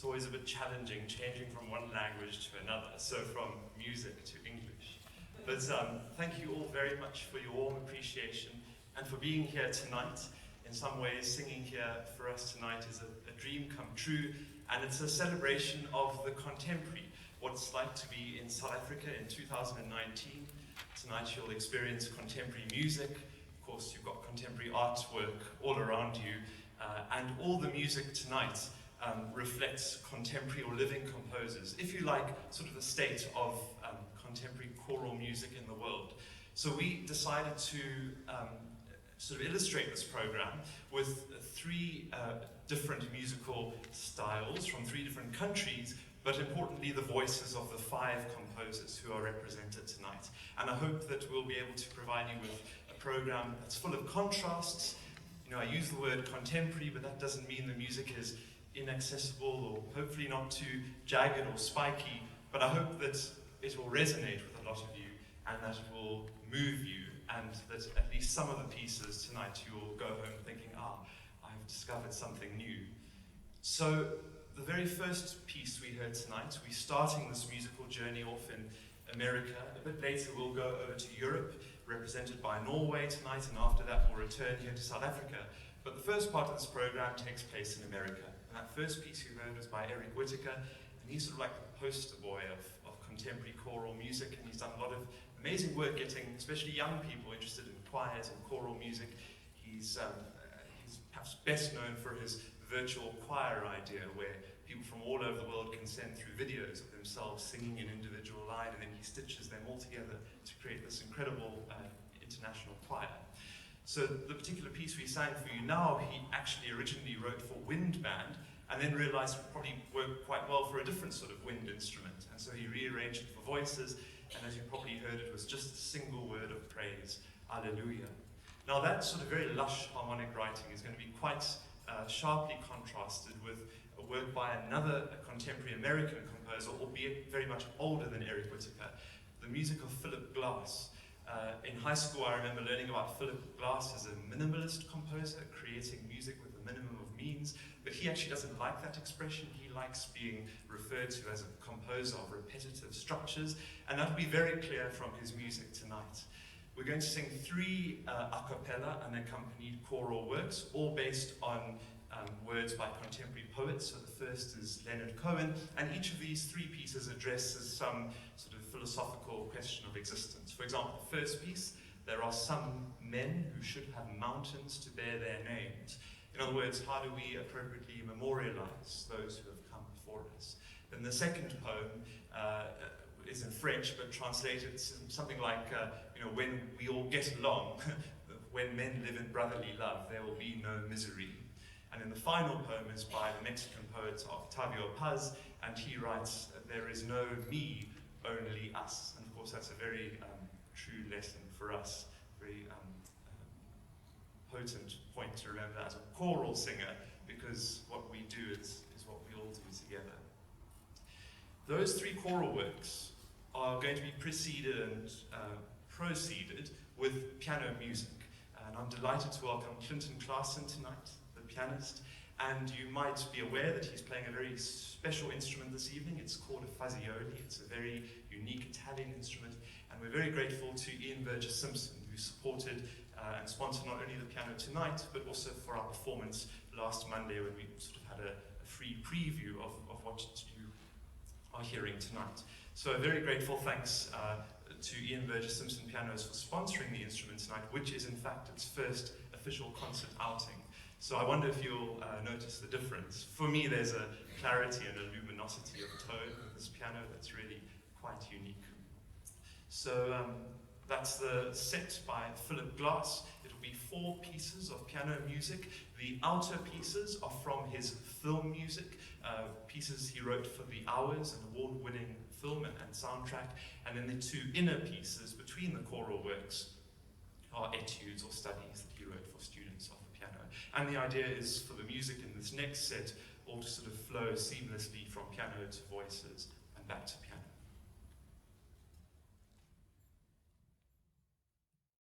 it's always a bit challenging changing from one language to another, so from music to English. But thank you all very much for your warm appreciation and for being here tonight. In some ways, singing here for us tonight is a dream come true, and it's a celebration of the contemporary, what it's like to be in South Africa in 2019. Tonight you'll experience contemporary music. Of course, you've got contemporary artwork all around you, and all the music tonight reflects contemporary or living composers, if you like, sort of the state of contemporary choral music in the world. So we decided to sort of illustrate this program with three different musical styles from three different countries, but importantly the voices of the five composers who are represented tonight. And I hope that we'll be able to provide you with a program that's full of contrasts. You know, I use the word contemporary, but that doesn't mean the music is inaccessible or hopefully not too jagged or spiky, but I hope that it will resonate with a lot of you and that it will move you, and that at least some of the pieces tonight you will go home thinking, I've discovered something new. So the very first piece we heard tonight, we're starting this musical journey off in America. A bit later we'll go over to Europe, represented by Norway tonight, and after that we'll return here to South Africa. But the first part of this program takes place in America. And that first piece you heard was by Whitacre, and he's sort of like the poster boy of contemporary choral music, and he's done a lot of amazing work getting especially young people interested in choirs and choral music. He's perhaps best known for his virtual choir idea, where people from all over the world can send through videos of themselves singing an individual line, and then he stitches them all together to create this incredible international choir. So the particular piece we sang for you now, he actually originally wrote for wind band, and then realized it would probably work quite well for a different sort of wind instrument. And so he rearranged it for voices, and as you probably heard, it was just a single word of praise, Alleluia. Now that sort of very lush harmonic writing is going to be quite sharply contrasted with a work by another contemporary American composer, albeit very much older than Whitacre, the music of Philip Glass. In high school, I remember learning about Philip Glass as a minimalist composer, creating music with a minimum of means, but he actually doesn't like that expression. He likes being referred to as a composer of repetitive structures, and that will be very clear from his music tonight. We're going to sing three a cappella unaccompanied choral works, all based on words by contemporary poets. So the first is Leonard Cohen, and each of these three pieces addresses some sort of philosophical question of existence. For example, the first piece, there are some men who should have mountains to bear their names. In other words, how do we appropriately memorialize those who have come before us? Then the second poem is in French, but translated something like, when we all get along, when men live in brotherly love, there will be no misery. And then the final poem is by the Mexican poet Octavio Paz, and he writes, there is no me, only us. And of course that's a very true lesson for us, very potent point to remember as a choral singer, because what we do is what we all do together. Those three choral works are going to be preceded and proceeded with piano music. And I'm delighted to welcome Clinton Claassen tonight, the pianist. And you might be aware that he's playing a very special instrument this evening. It's called a fuzzioli. It's a very unique Italian instrument. And we're very grateful to Ian Burgess-Simpson, who supported and sponsored not only the piano tonight, but also for our performance last Monday, when we sort of had a free preview of what you are hearing tonight. So a very grateful thanks to Ian Burgess-Simpson Pianos for sponsoring the instrument tonight, which is in fact its first official concert outing. So I wonder if you'll notice the difference. For me, there's a clarity and a luminosity of tone with this piano that's really quite unique. So that's the set by Philip Glass. It'll be 4 pieces of piano music. The outer pieces are from his film music, pieces he wrote for The Hours, an award-winning film and soundtrack. And then the 2 inner pieces between the choral works are etudes or studies that he wrote for students of the piano. And the idea is for the music in this next set all to sort of flow seamlessly from piano to voices and back to piano.